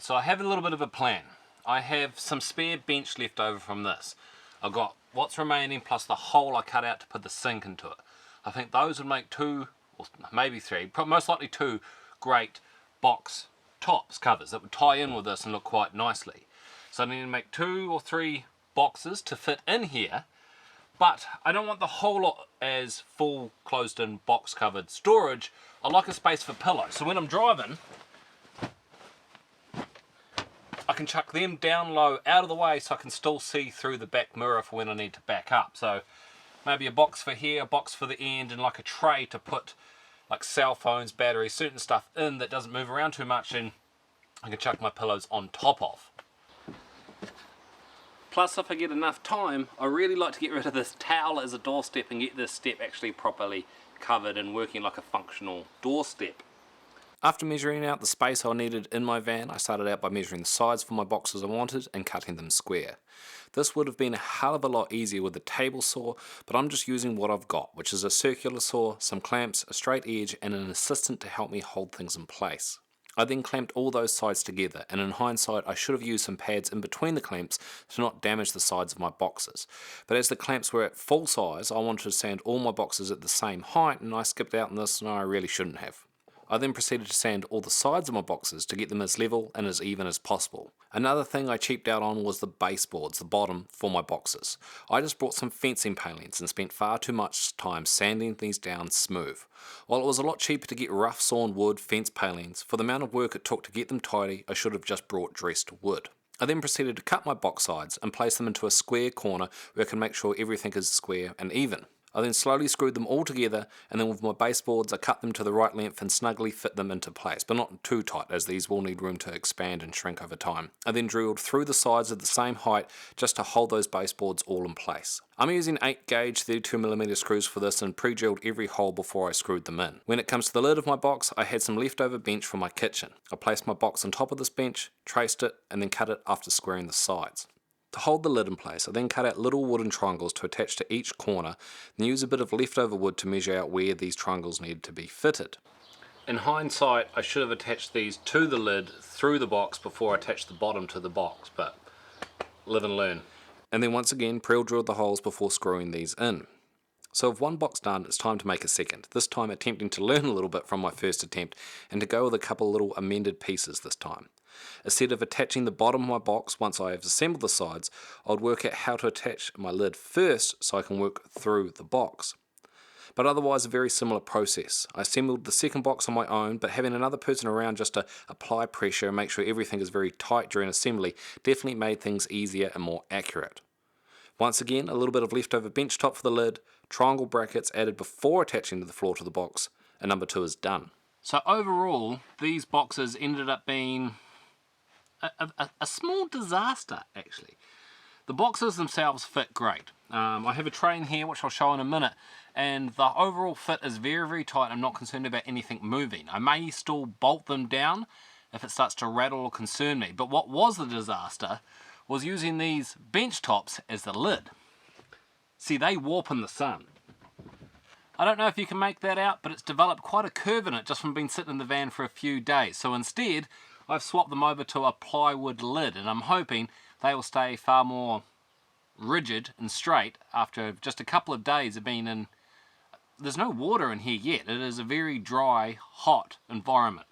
so I have a little bit of a plan. I have some spare bench left over from this. I've got what's remaining plus the hole I cut out to put the sink into it. I think those would make 2, or maybe 3, most likely 2 great box tops covers that would tie in with this and look quite nicely. So I need to make 2 or 3 boxes to fit in here, but I don't want the whole lot as full closed in box covered storage. I like a space for pillows, so when I'm driving I can chuck them down low out of the way so I can still see through the back mirror for when I need to back up. So maybe a box for here, a box for the end, and like a tray to put like cell phones, batteries, certain stuff in that doesn't move around too much, and I can chuck my pillows on top of. Plus, if I get enough time, I really like to get rid of this towel as a doorstep and get this step actually properly covered and working like a functional doorstep. After measuring out the space I needed in my van, I started out by measuring the sides for my boxes I wanted and cutting them square. This would have been a hell of a lot easier with a table saw, but I'm just using what I've got, which is a circular saw, some clamps, a straight edge, and an assistant to help me hold things in place. I then clamped all those sides together, and in hindsight I should have used some pads in between the clamps to not damage the sides of my boxes. But as the clamps were at full size, I wanted to sand all my boxes at the same height, and I skipped out on this, and I really shouldn't have. I then proceeded to sand all the sides of my boxes to get them as level and as even as possible. Another thing I cheaped out on was the baseboards, the bottom, for my boxes. I just brought some fencing palings and spent far too much time sanding these down smooth. While it was a lot cheaper to get rough sawn wood fence palings, for the amount of work it took to get them tidy, I should have just brought dressed wood. I then proceeded to cut my box sides and place them into a square corner where I can make sure everything is square and even. I then slowly screwed them all together, and then with my baseboards I cut them to the right length and snugly fit them into place, but not too tight as these will need room to expand and shrink over time. I then drilled through the sides at the same height just to hold those baseboards all in place. I'm using 8 gauge 32mm screws for this and pre-drilled every hole before I screwed them in. When it comes to the lid of my box, I had some leftover bench from my kitchen. I placed my box on top of this bench, traced it, and then cut it after squaring the sides. To hold the lid in place, I then cut out little wooden triangles to attach to each corner, and use a bit of leftover wood to measure out where these triangles needed to be fitted. In hindsight, I should have attached these to the lid through the box before I attached the bottom to the box, but live and learn. And then once again, pre-drilled the holes before screwing these in. So with one box done, it's time to make a second, this time attempting to learn a little bit from my first attempt and to go with a couple little amended pieces this time. Instead of attaching the bottom of my box once I have assembled the sides, I would work out how to attach my lid first so I can work through the box. But otherwise a very similar process. I assembled the second box on my own, but having another person around just to apply pressure and make sure everything is very tight during assembly definitely made things easier and more accurate. Once again, a little bit of leftover bench top for the lid, triangle brackets added before attaching to the floor to the box, and number 2 is done. So overall, these boxes ended up being a small disaster actually. The boxes themselves fit great. I have a tray in here which I'll show in a minute, and the overall fit is very, very tight. I'm not concerned about anything moving. I may still bolt them down if it starts to rattle or concern me, but what was the disaster was using these bench tops as the lid. See, they warp in the sun. I don't know if you can make that out, but it's developed quite a curve in it just from being sitting in the van for a few days. So instead, I've swapped them over to a plywood lid, and I'm hoping they will stay far more rigid and straight after just a couple of days of being in. There's no water in here yet. It is a very dry, hot environment.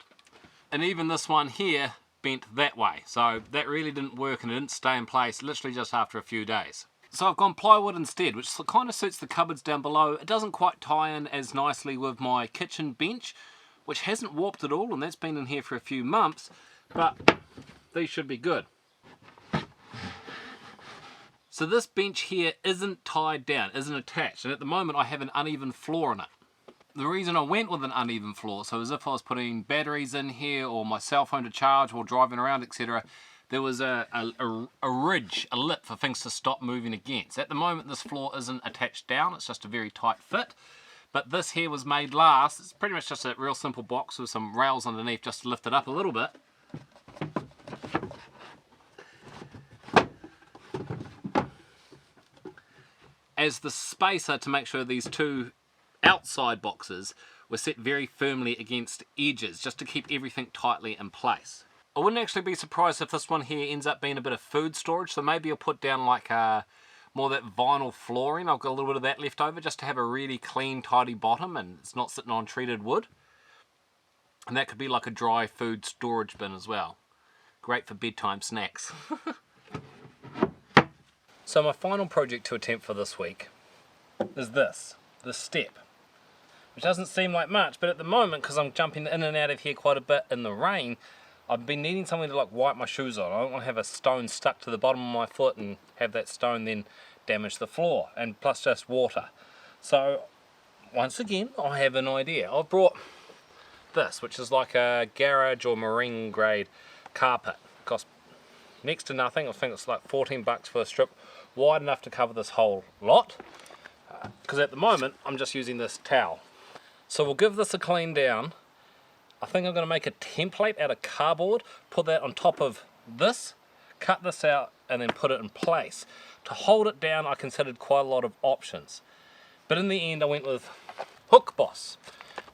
And even this one here bent that way, so that really didn't work and it didn't stay in place literally just after a few days. So I've gone plywood instead, which kind of suits the cupboards down below. It doesn't quite tie in as nicely with my kitchen bench, which hasn't warped at all, and that's been in here for a few months, but these should be good. So this bench here isn't tied down, isn't attached, and at the moment I have an uneven floor in it. The reason I went with an uneven floor, so as if I was putting batteries in here or my cell phone to charge while driving around, etc., there was a ridge, a lip for things to stop moving against. At the moment this floor isn't attached down, it's just a very tight fit. But this here was made last. It's pretty much just a real simple box with some rails underneath just to lift it up a little bit. As the spacer to make sure these two outside boxes were set very firmly against edges just to keep everything tightly in place. I wouldn't actually be surprised if this one here ends up being a bit of food storage, so maybe I'll put down like more of that vinyl flooring. I've got a little bit of that left over just to have a really clean, tidy bottom and it's not sitting on treated wood. And that could be like a dry food storage bin as well. Great for bedtime snacks. So my final project to attempt for this week is this step. Which doesn't seem like much, but at the moment, because I'm jumping in and out of here quite a bit in the rain, I've been needing something to like wipe my shoes on. I don't want to have a stone stuck to the bottom of my foot and have that stone then damage the floor, and plus just water. So once again, I have an idea. I've brought this, which is like a garage or marine grade carpet. It costs next to nothing. I think it's like 14 bucks for a strip, wide enough to cover this whole lot. Because at the moment, I'm just using this towel. So we'll give this a clean down. I think I'm going to make a template out of cardboard, put that on top of this, cut this out and then put it in place. To hold it down I considered quite a lot of options. But in the end I went with Hook Boss,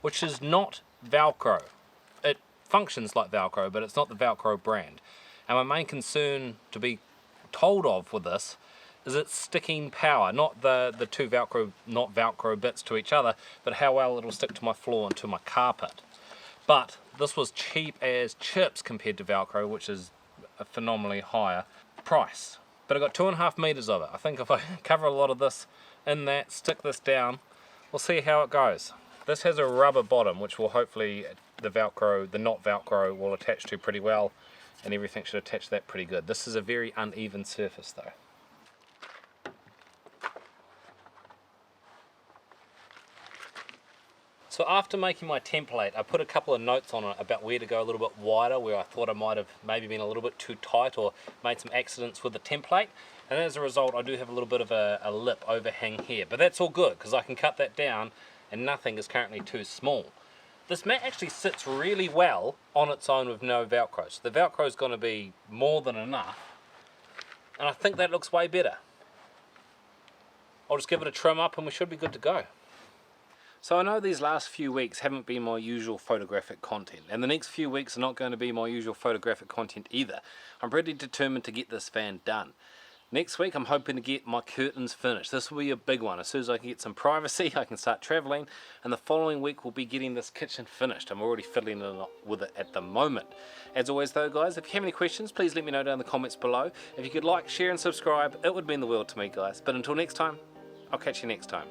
which is not Velcro. It functions like Velcro, but it's not the Velcro brand. And my main concern to be told of with this is its sticking power, not the two Velcro, not Velcro bits to each other, but how well it'll stick to my floor and to my carpet. But this was cheap as chips compared to Velcro, which is a phenomenally higher price. But I got 2.5 meters of it. I think if I cover a lot of this in that, stick this down, we'll see how it goes. This has a rubber bottom, which will hopefully the Velcro, the not Velcro, will attach to pretty well, and everything should attach to that pretty good. This is a very uneven surface though. So after making my template, I put a couple of notes on it about where to go a little bit wider, where I thought I might have maybe been a little bit too tight or made some accidents with the template. And as a result, I do have a little bit of a lip overhang here. But that's all good, because I can cut that down and nothing is currently too small. This mat actually sits really well on its own with no Velcro. So the Velcro is going to be more than enough. And I think that looks way better. I'll just give it a trim up and we should be good to go. So I know these last few weeks haven't been my usual photographic content, and the next few weeks are not going to be my usual photographic content either. I'm pretty determined to get this van done. Next week I'm hoping to get my curtains finished. This will be a big one. As soon as I can get some privacy I can start travelling, and the following week we'll be getting this kitchen finished. I'm already fiddling with it at the moment. As always though guys, if you have any questions please let me know down in the comments below. If you could like, share and subscribe, it would mean the world to me guys. But until next time, I'll catch you next time.